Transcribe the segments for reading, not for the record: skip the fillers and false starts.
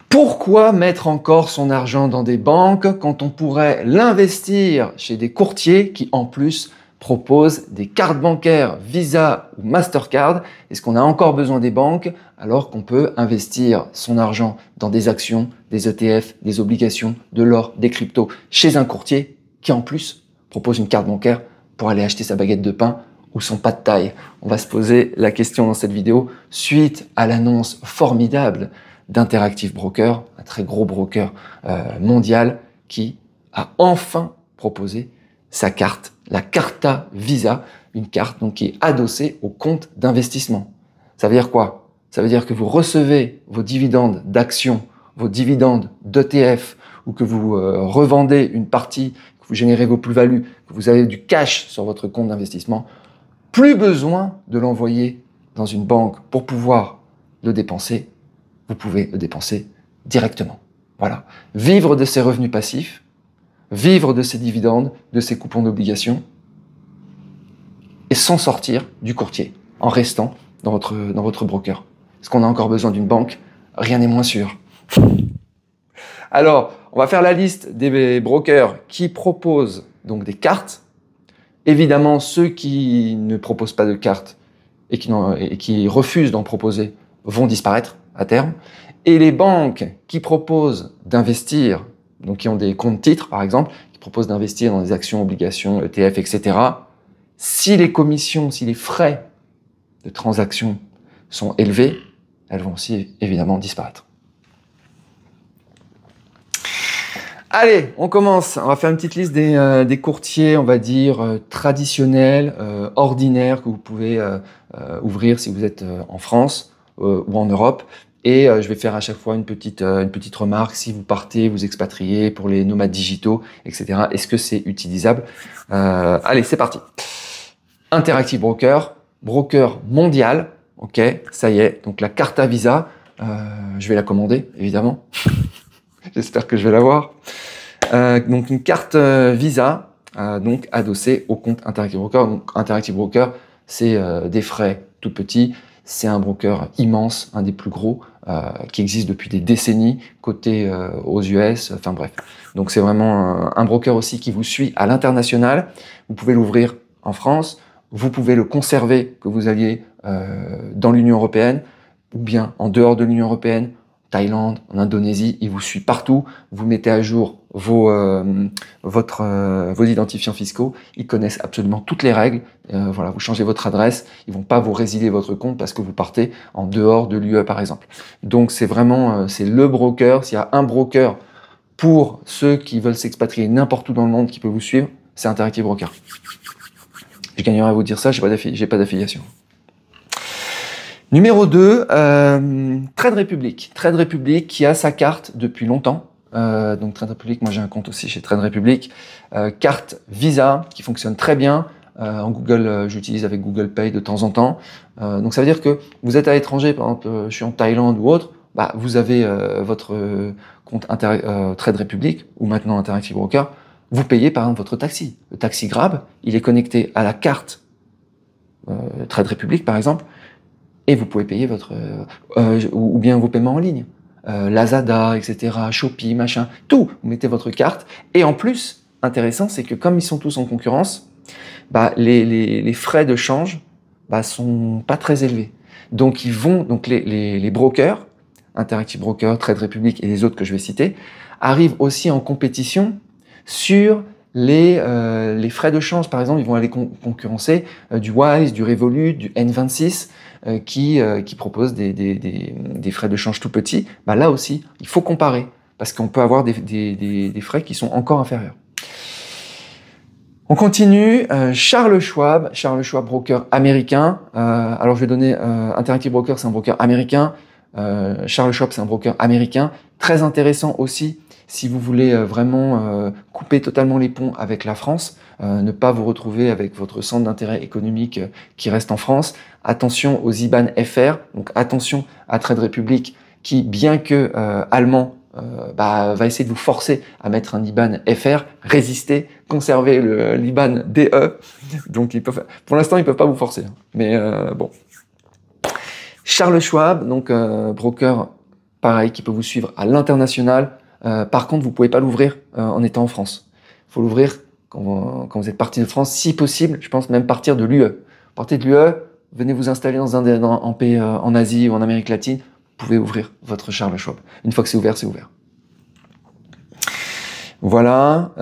Pourquoi mettre encore son argent dans des banques quand on pourrait l'investir chez des courtiers qui en plus proposent des cartes bancaires Visa ou Mastercard? Est-ce qu'on a encore besoin des banques alors qu'on peut investir son argent dans des actions, des ETF, des obligations, de l'or, des cryptos chez un courtier qui en plus propose une carte bancaire pour aller acheter sa baguette de pain ou son pas de taille? On va se poser la question dans cette vidéo suite à l'annonce formidable d'Interactive Brokers, un très gros broker mondial qui a enfin proposé sa carte, la Carta Visa, une carte donc qui est adossée au compte d'investissement. Ça veut dire quoi? Ça veut dire que vous recevez vos dividendes d'actions, vos dividendes d'ETF, ou que vous revendez une partie, que vous générez vos plus-values, que vous avez du cash sur votre compte d'investissement. Plus besoin de l'envoyer dans une banque pour pouvoir le dépenser. Vous pouvez le dépenser directement. Voilà. Vivre de ces revenus passifs, vivre de ces dividendes, de ces coupons d'obligations, et s'en sortir du courtier, en restant dans votre broker. Est-ce qu'on a encore besoin d'une banque? Rien n'est moins sûr. Alors, on va faire la liste des brokers qui proposent donc des cartes. Évidemment, ceux qui ne proposent pas de cartes et qui refusent d'en proposer vont disparaître à terme. Et les banques qui proposent d'investir, donc qui ont des comptes titres par exemple, qui proposent d'investir dans des actions, obligations, ETF, etc., si les commissions, si les frais de transaction sont élevés, elles vont aussi évidemment disparaître. Allez, on commence. On va faire une petite liste des courtiers, on va dire, traditionnels, ordinaires, que vous pouvez ouvrir si vous êtes en France ou en Europe. Et je vais faire à chaque fois une petite remarque. Si vous partez, vous expatriez pour les nomades digitaux, etc., est-ce que c'est utilisable? Allez, c'est parti. Interactive Broker, broker mondial. Ok, ça y est. Donc la Carta Visa, je vais la commander, évidemment. J'espère que je vais l'avoir. Donc une carte Visa, donc adossée au compte Interactive Broker. Donc Interactive Broker, c'est des frais tout petits. C'est un broker immense, un des plus gros, qui existe depuis des décennies, coté aux US, enfin bref. Donc c'est vraiment un broker aussi qui vous suit à l'international. Vous pouvez l'ouvrir en France, vous pouvez le conserver, que vous alliez dans l'Union européenne, ou bien en dehors de l'Union européenne, Thaïlande, en Indonésie, il vous suit partout. Vous mettez à jour vos identifiants fiscaux. Ils connaissent absolument toutes les règles. Voilà, vous changez votre adresse, ils vont pas vous résilier votre compte parce que vous partez en dehors de l'UE par exemple. Donc c'est vraiment c'est le broker. S'il y a un broker pour ceux qui veulent s'expatrier n'importe où dans le monde qui peut vous suivre, c'est Interactive Broker. Je gagnerais à vous dire ça, j'ai pas d'affiliation. Numéro 2, Trade Republic. Trade Republic qui a sa carte depuis longtemps. Donc Trade Republic, moi j'ai un compte aussi chez Trade Republic. Carte Visa qui fonctionne très bien. En Google, j'utilise avec Google Pay de temps en temps. Donc ça veut dire que vous êtes à l'étranger, par exemple je suis en Thaïlande ou autre, bah, vous avez votre compte Trade Republic ou maintenant Interactive Broker. Vous payez par exemple votre taxi. Le taxi Grab, il est connecté à la carte Trade Republic par exemple. Et vous pouvez payer votre ou bien vos paiements en ligne, Lazada, etc., Shopee, machin, tout. Vous mettez votre carte. Et en plus, intéressant, c'est que comme ils sont tous en concurrence, bah, les frais de change bah, sont pas très élevés. Donc les brokers, Interactive Broker, Trade Republic et les autres que je vais citer, arrivent aussi en compétition sur les frais de change. Par exemple, ils vont aller concurrencer du Wise, du Revolut, du N26, qui proposent des frais de change tout petits. Bah, là aussi, il faut comparer, parce qu'on peut avoir des frais qui sont encore inférieurs. On continue, Charles Schwab, broker américain. Alors je vais donner, Interactive Broker, c'est un broker américain. Charles Schwab, c'est un broker américain. Très intéressant aussi, si vous voulez vraiment couper totalement les ponts avec la France, ne pas vous retrouver avec votre centre d'intérêt économique qui reste en France. Attention aux IBAN FR, donc attention à Trade Republic qui, bien que allemand, va essayer de vous forcer à mettre un IBAN FR, résister, conserver l'IBAN DE. Donc pour l'instant, ils peuvent pas vous forcer, mais bon. Charles Schwab, donc broker pareil, qui peut vous suivre à l'international. Par contre, vous pouvez pas l'ouvrir en étant en France. Il faut l'ouvrir quand vous êtes parti de France, si possible. Je pense même partir de l'UE. Partez de l'UE, venez vous installer dans un pays en Asie ou en Amérique latine. Vous pouvez ouvrir votre Charles Schwab. Une fois que c'est ouvert, c'est ouvert. Voilà.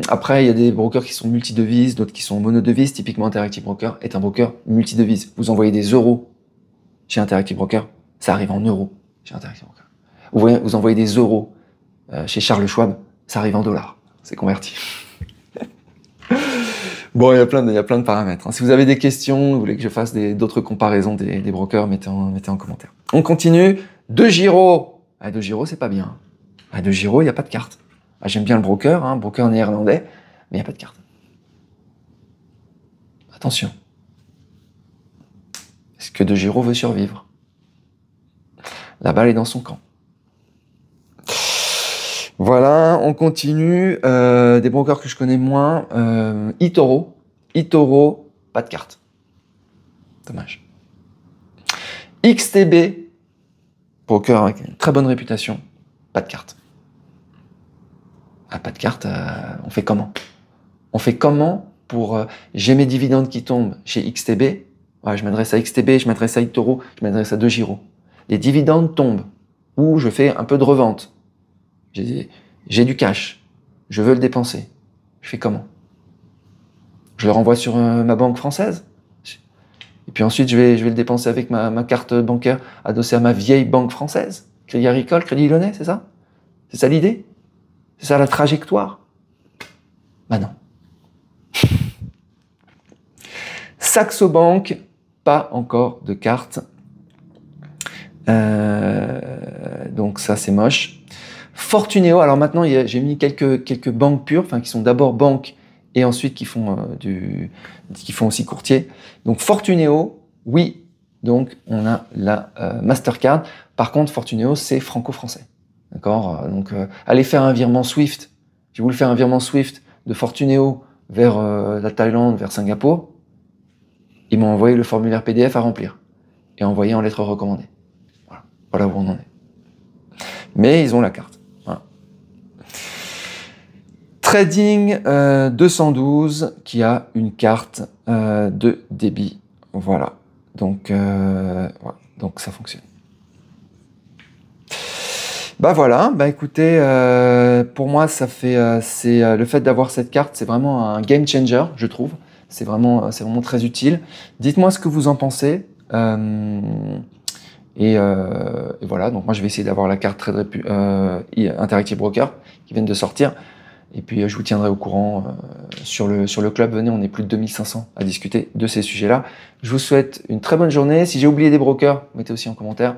Après, il y a des brokers qui sont multi-devises, d'autres qui sont mono-devises. Typiquement, Interactive Broker est un broker multi-devises. Vous envoyez des euros chez Interactive Broker, ça arrive en euros chez Interactive Broker. Vous envoyez des euros chez Charles Schwab, ça arrive en dollars. C'est converti. Bon, il y a plein de paramètres. Si vous avez des questions, vous voulez que je fasse d'autres comparaisons des brokers, mettez en commentaire. On continue. De Giro. De Giro, c'est pas bien. De Giro, il n'y a pas de carte. J'aime bien le broker, broker néerlandais, mais il n'y a pas de carte. Attention. Est-ce que De Giro veut survivre? La balle est dans son camp. Voilà, on continue. Des brokers que je connais moins. eToro. eToro, pas de carte. Dommage. XTB, broker avec une très bonne réputation, pas de carte. Pas de carte, on fait comment? On fait comment pour... j'ai mes dividendes qui tombent chez XTB. Je m'adresse à XTB, je m'adresse à eToro, je m'adresse à De Giro. Les dividendes tombent, ou je fais un peu de revente. J'ai du cash, je veux le dépenser. Je fais comment? Je le renvoie sur ma banque française. Et puis ensuite, je vais le dépenser avec ma carte bancaire adossée à ma vieille banque française. Crédit Agricole, Crédit Lyonnais, c'est ça? C'est ça l'idée? C'est ça la trajectoire? Non. Saxo Bank, pas encore de carte. Donc ça, c'est moche. Fortuneo, alors maintenant, j'ai mis quelques banques pures, qui sont d'abord banques et ensuite qui font aussi courtier. Donc Fortuneo, oui, donc on a la Mastercard. Par contre, Fortuneo, c'est franco-français. D'accord? Donc allez faire un virement Swift. Si vous voulez faire un virement Swift de Fortuneo vers la Thaïlande, vers Singapour, ils m'ont envoyé le formulaire PDF à remplir et envoyé en lettre recommandée. Voilà où on en est. Mais ils ont la carte. Voilà. Trading 212 qui a une carte de débit. Voilà. Donc ça fonctionne. Voilà. Écoutez, pour moi, ça fait le fait d'avoir cette carte, c'est vraiment un game changer, je trouve. C'est vraiment très utile. Dites-moi ce que vous en pensez. Et voilà, donc moi je vais essayer d'avoir la carte Interactive Broker qui vient de sortir. Et puis je vous tiendrai au courant sur le club. Venez, on est plus de 2500 à discuter de ces sujets-là. Je vous souhaite une très bonne journée. Si j'ai oublié des brokers, mettez aussi en commentaire.